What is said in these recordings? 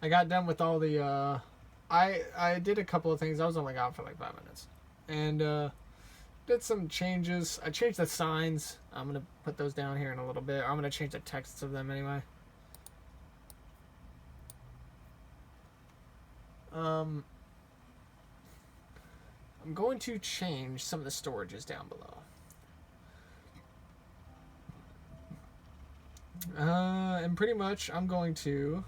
I got done with all the, I did a couple of things. I was only gone for like 5 minutes. And, did some changes. I changed the signs. I'm going to put those down here in a little bit. I'm going to change the texts of them anyway. I'm going to change some of the storages down below. And pretty much I'm going to...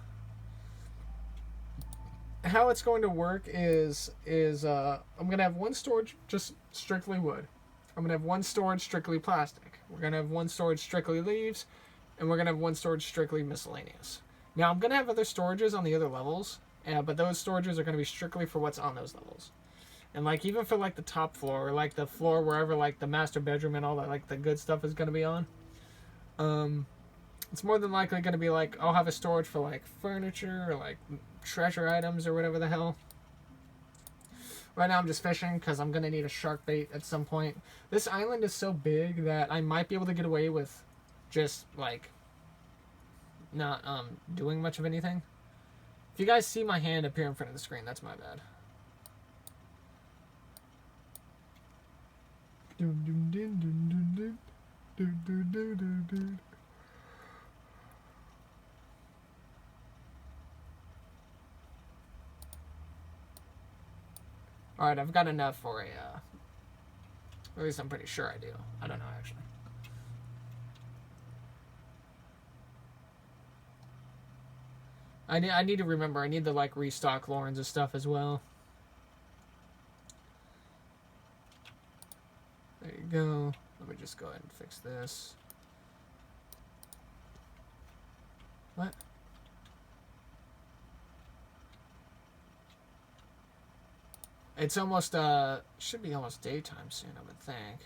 How it's going to work is I'm going to have one storage just strictly wood. I'm going to have one storage strictly plastic. We're going to have one storage strictly leaves. And we're going to have one storage strictly miscellaneous. Now, I'm going to have other storages on the other levels. But those storages are going to be strictly for what's on those levels. And, like, even for, like, the top floor, or, like, the floor wherever, like, the master bedroom and all that, like, the good stuff is going to be on. It's more than likely going to be, like, I'll have a storage for, like, furniture or, like, treasure items or whatever the hell. Right now I'm just fishing because I'm going to need a shark bait at some point. This island is so big that I might be able to get away with just, like, not doing much of anything. If you guys see my hand appear in front of the screen, that's my bad. Alright, I've got enough for a, at least I'm pretty sure I do. I don't know, actually. I need to remember, I need to, like, restock Lauren's stuff as well. There you go. Let me just go ahead and fix this. What? It's almost, should be almost daytime soon, I would think.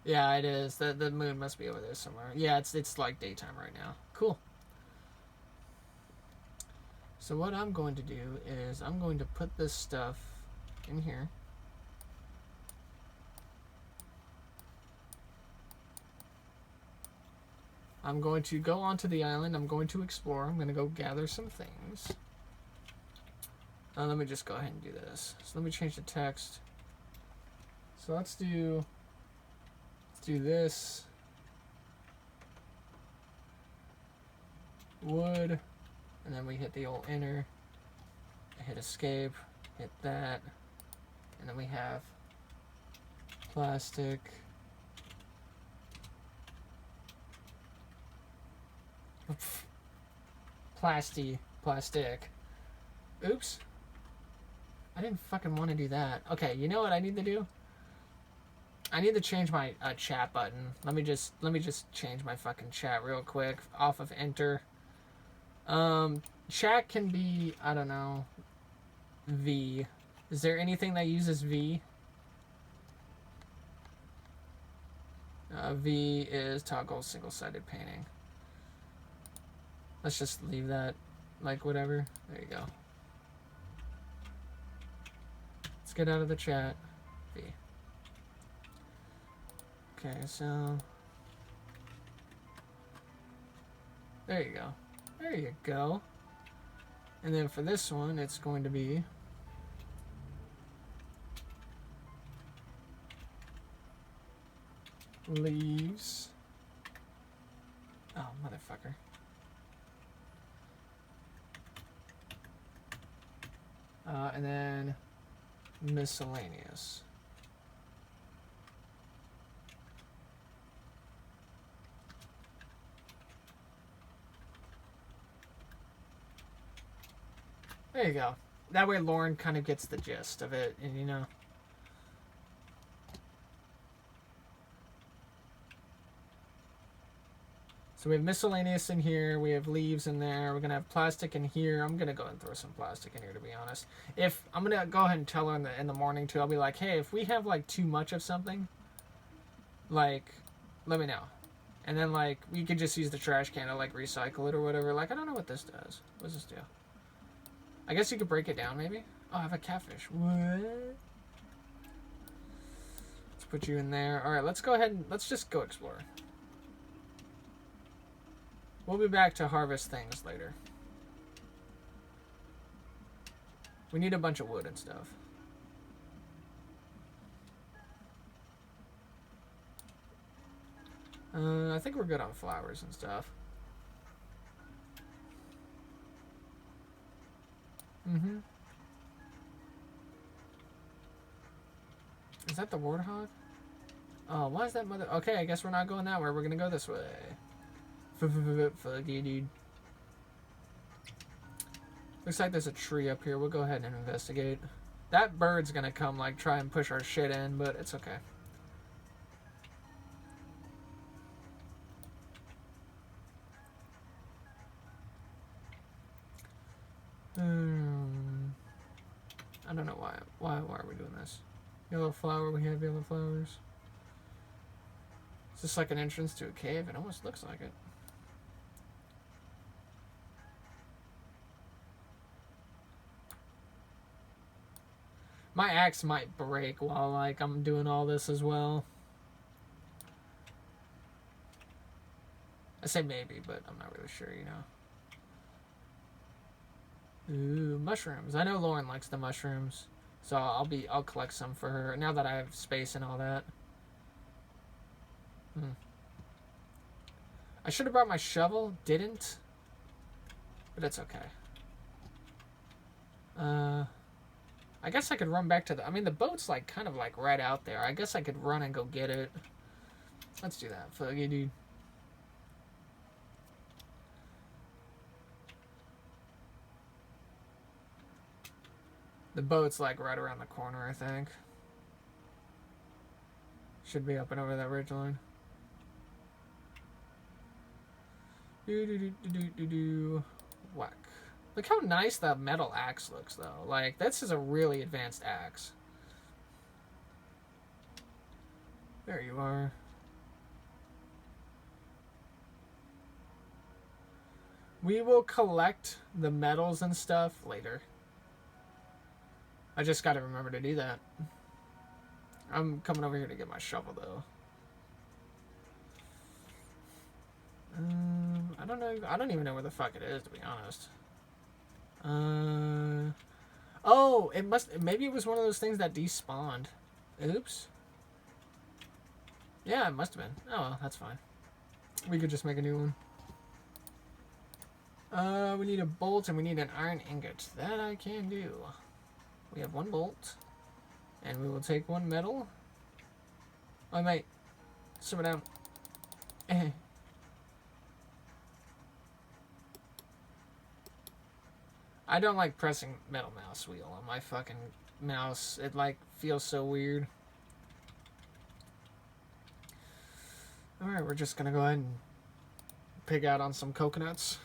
Yeah, it is. The moon must be over there somewhere. Yeah, it's like daytime right now. Cool. So what I'm going to do is I'm going to put this stuff in here. I'm going to go onto the island. I'm going to explore. I'm going to go gather some things. Let me just go ahead and do this. So let me change the text. So let's do this. Wood. And then we hit the old enter. Hit escape. Hit that. And then we have plastic. Plastic. Oops. I didn't fucking want to do that. Okay, you know what I need to do? I need to change my chat button. Let me just change my fucking chat real quick. Off of enter. Chat can be, I don't know, V. Is there anything that uses V? V is toggle single-sided painting. Let's just leave that like whatever. There you go. Let's get out of the chat. V. Okay, so there you go. There you go. And then for this one, it's going to be leaves. Oh, motherfucker. And then miscellaneous. There you go. That way Lauren kind of gets the gist of it, and you know. So we have miscellaneous in here, we have leaves in there, we're going to have plastic in here. I'm going to go and throw some plastic in here, to be honest. If I'm going to go ahead and tell her in the morning, too, I'll be like, hey, if we have, like, too much of something, like, let me know. And then, like, we could just use the trash can to, like, recycle it or whatever. Like, I don't know what this does. What does this do? I guess you could break it down, maybe? Oh, I have a catfish. What? Let's put you in there. Alright, let's go ahead and let's just go explore. We'll be back to harvest things later. We need a bunch of wood and stuff. I think we're good on flowers and stuff. Mm-hmm. Is that the warthog? Oh, why is that mother... Okay, I guess we're not going that way. We're gonna go this way. Fuck you, dude. Looks like there's a tree up here. We'll go ahead and investigate. That bird's gonna come, like, try and push our shit in, but it's okay. I don't know why. Why are we doing this? Yellow flower, we have yellow flowers. Is this like an entrance to a cave? It almost looks like it. My axe might break while, like, I'm doing all this as well. I say maybe, but I'm not really sure, you know. Ooh, mushrooms. I know Lauren likes the mushrooms, so I'll collect some for her now that I have space and all that. I should have brought my shovel, didn't, but it's okay. I guess I could run back to the... I mean, the boat's, like, kind of, like, right out there. I guess I could run and go get it. Let's do that. Fuck you, dude. The boat's, like, right around the corner, I think. Should be up and over that ridge line. Whack. Look how nice that metal axe looks, though. Like, this is a really advanced axe. There you are. We will collect the metals and stuff later. I just gotta remember to do that. I'm coming over here to get my shovel, though. I don't know. I don't even know where the fuck it is, to be honest. Oh, it must... Maybe it was one of those things that despawned. Oops. Yeah, it must have been. Oh, well, that's fine. We could just make a new one. We need a bolt and we need an iron ingot. That I can do. We have one bolt. And we will take one metal. Oh, mate. Simmer down. I don't like pressing metal mouse wheel on my fucking mouse. It, like, feels so weird. Alright, we're just gonna go ahead and pig out on some coconuts.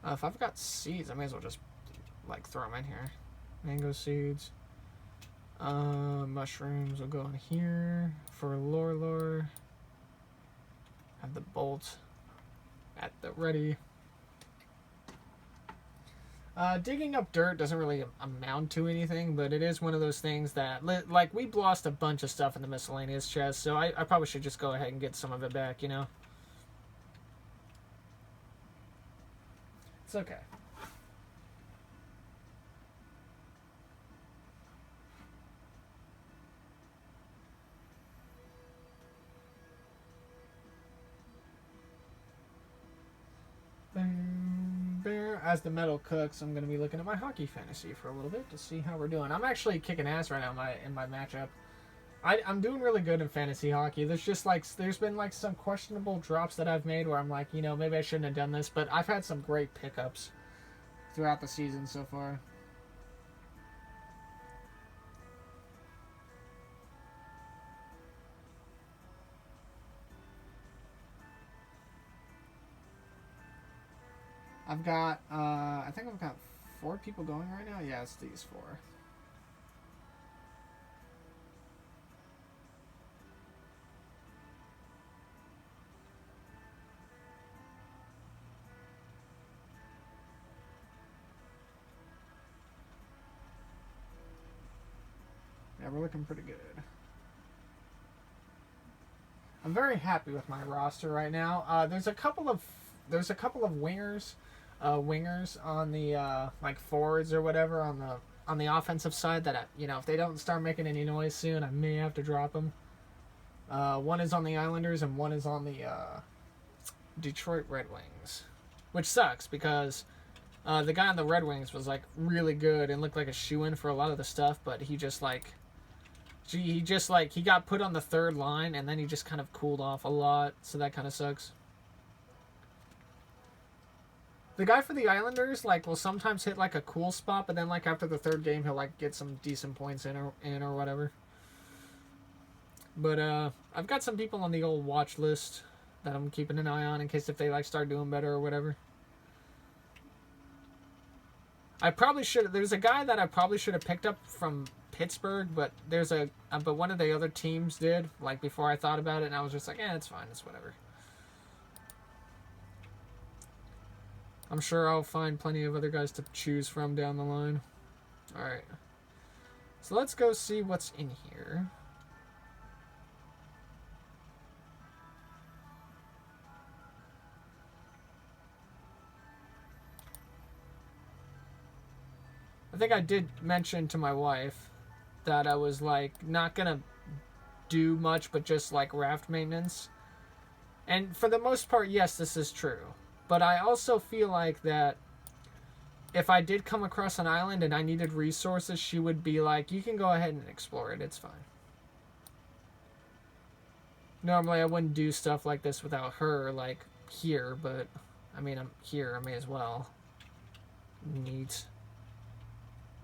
If I've got seeds, I may as well just, like, throw them in here. Mango seeds. Mushrooms will go in here. For lore. Have the bolt at the ready. Digging up dirt doesn't really amount to anything, but it is one of those things that, like, we lost a bunch of stuff in the miscellaneous chest, so I probably should just go ahead and get some of it back, you know? It's okay. As the metal cooks, I'm going to be looking at my hockey fantasy for a little bit to see how we're doing. I'm actually kicking ass right now in my matchup. I'm doing really good in fantasy hockey. There's been like some questionable drops that I've made where I'm like, you know, maybe I shouldn't have done this, but I've had some great pickups throughout the season so far. I've got, I think I've got 4 people going right now. Yeah, it's these 4. Yeah, we're looking pretty good. I'm very happy with my roster right now. There's a couple of wingers. wingers on the like forwards or whatever on the offensive side that you know, if they don't start making any noise soon, I may have to drop them. One is on the Islanders and one is on the Detroit Red Wings, which sucks because the guy on the Red Wings was like really good and looked like a shoo-in for a lot of the stuff, but he got put on the third line and then he just kind of cooled off a lot, so that kind of sucks. The guy for the Islanders like will sometimes hit like a cool spot, but then like after the third game he'll like get some decent points in or whatever. But I've got some people on the old watch list that I'm keeping an eye on in case if they like start doing better or whatever. I probably should. There's a guy that I probably should have picked up from Pittsburgh, but but one of the other teams did like before I thought about it, and I was just like, it's fine, it's whatever. I'm sure I'll find plenty of other guys to choose from down the line. Alright. So let's go see what's in here. I think I did mention to my wife that I was like not gonna do much but just like raft maintenance. And for the most part, yes, this is true. But I also feel like that if I did come across an island and I needed resources, she would be like, you can go ahead and explore it, it's fine. Normally I wouldn't do stuff like this without her, like here, but I mean, I'm here, I may as well. Neat.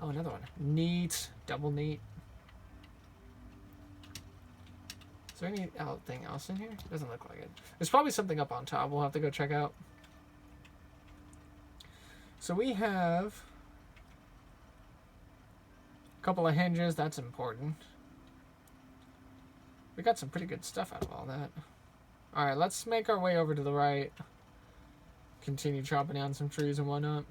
Oh, another one. Neat. Double neat. Is there anything else in here? Doesn't look like it. There's probably something up on top we'll have to go check out. So we have a couple of hinges. That's important. We got some pretty good stuff out of all that. Alright, let's make our way over to the right. Continue chopping down some trees and whatnot.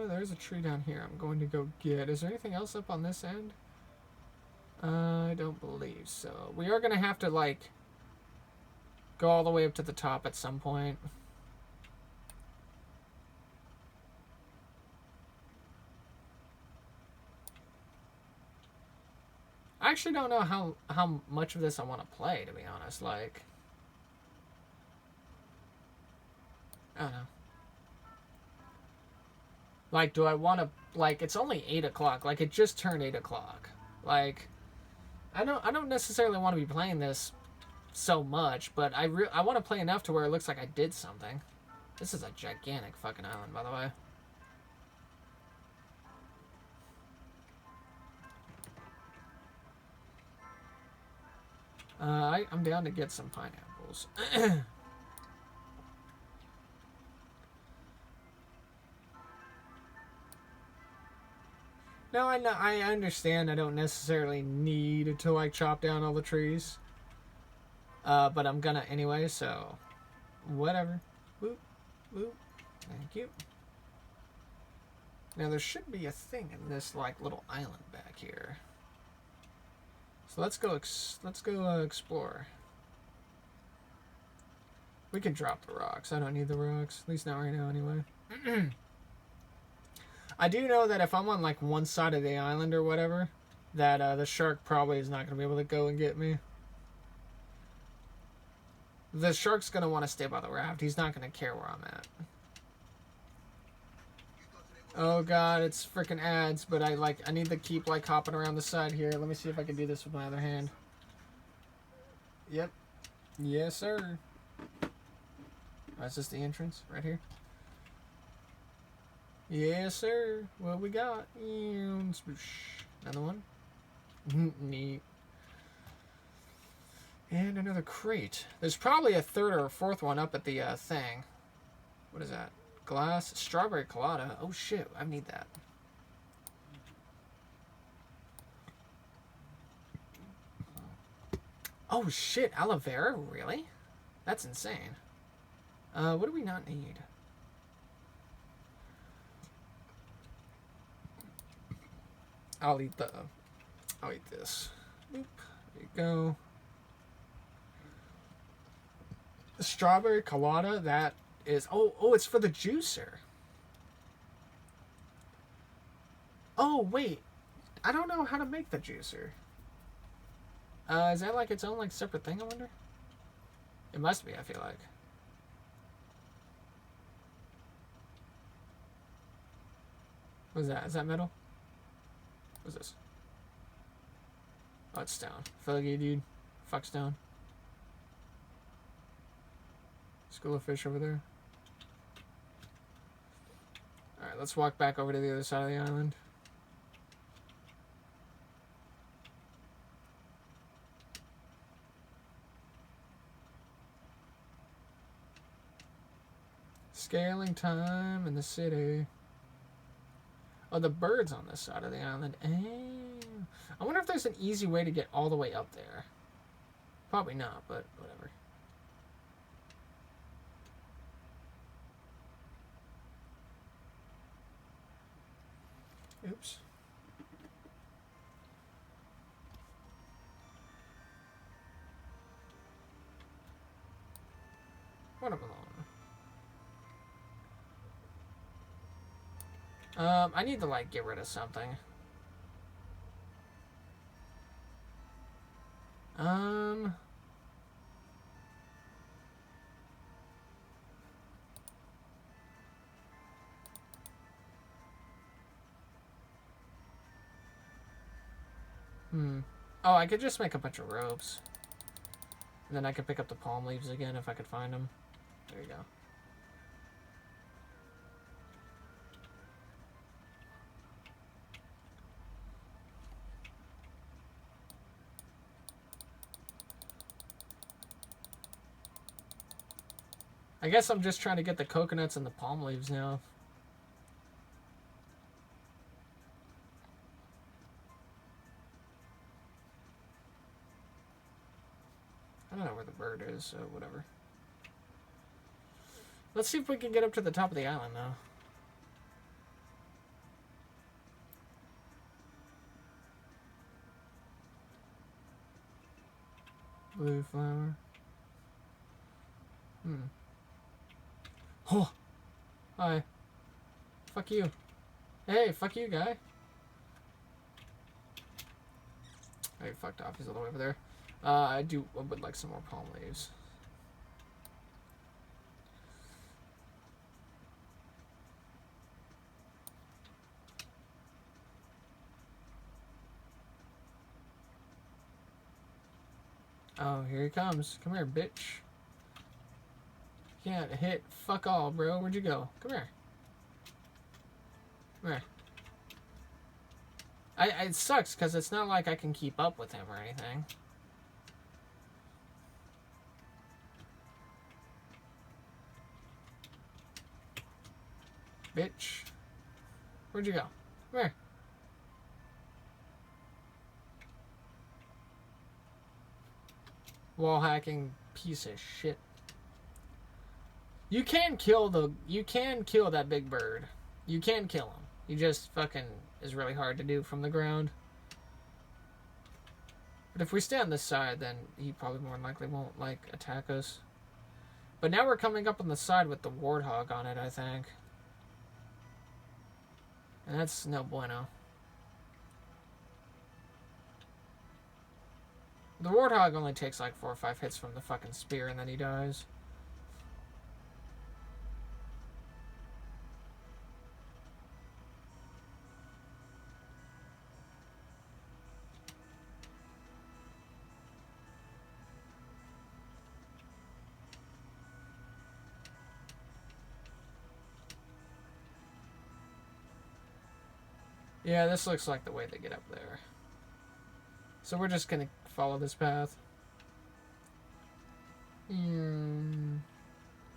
There's a tree down here I'm going to go get. Is there anything else up on this end? I don't believe so. We are going to have to, like, go all the way up to the top at some point. I actually don't know how much of this I want to play, to be honest. Like, I don't know. Like, do I want to, like, it's only 8 o'clock. Like, it just turned 8 o'clock. Like, I don't necessarily want to be playing this so much, but I want to play enough to where it looks like I did something. This is a gigantic fucking island, by the way. I'm down to get some pineapples. No, I understand I don't necessarily need to, like, chop down all the trees. But I'm gonna anyway, so whatever. Whoop, whoop. Thank you. Now there should be a thing in this, like, little island back here. So let's go explore. We can drop the rocks. I don't need the rocks, at least not right now anyway. I do know that if I'm on, like, one side of the island or whatever, that the shark probably is not going to be able to go and get me. The shark's going to want to stay by the raft. He's not going to care where I'm at. Oh god, it's freaking ads, but I need to keep, like, hopping around the side here. Let me see if I can do this with my other hand. Yep. Yes, sir. Oh, is this the entrance? Right here? Yes, sir. What we got? Another one. Neat. And another crate. There's probably a third or a fourth one up at the thing. What is that? Glass. Strawberry colada. Oh, shit. I need that. Oh, shit. Aloe vera? Really? That's insane. What do we not need? I'll eat the I'll eat this. Boop. There you go. The strawberry colada, that is... Oh, it's for the juicer. Oh, wait. I don't know how to make the juicer. Is that like its own like separate thing, I wonder? It must be, I feel like. What's that? Is that metal? What's this? Oh, it's stone. Foggy, dude. Fuck stone. School of fish over there. Alright, let's walk back over to the other side of the island. Scaling time in the city. Oh, the bird's on this side of the island. I wonder if there's an easy way to get all the way up there. Probably not, but whatever. Oops. What am I on? I need to, like, get rid of something. Oh, I could just make a bunch of ropes. And then I could pick up the palm leaves again if I could find them. There you go. I guess I'm just trying to get the coconuts and the palm leaves now. I don't know where the bird is, so whatever. Let's see if we can get up to the top of the island, though. Blue flower. Oh! Hi. Fuck you. Hey, fuck you, guy. Oh, he fucked off. He's all the way over there. I would like some more palm leaves. Oh, here he comes. Come here, bitch. Can't hit fuck all, bro. Where'd you go? Come here. Come here. It sucks because it's not like I can keep up with him or anything. Bitch. Where'd you go? Come here. Wall hacking piece of shit. You can kill that big bird. You can kill him. He just fucking is really hard to do from the ground. But if we stay on this side, then he probably more than likely won't, like, attack us. But now we're coming up on the side with the warthog on it, I think. And that's no bueno. The warthog only takes like 4 or 5 hits from the fucking spear and then he dies. Yeah, this looks like the way they get up there. So we're just gonna follow this path.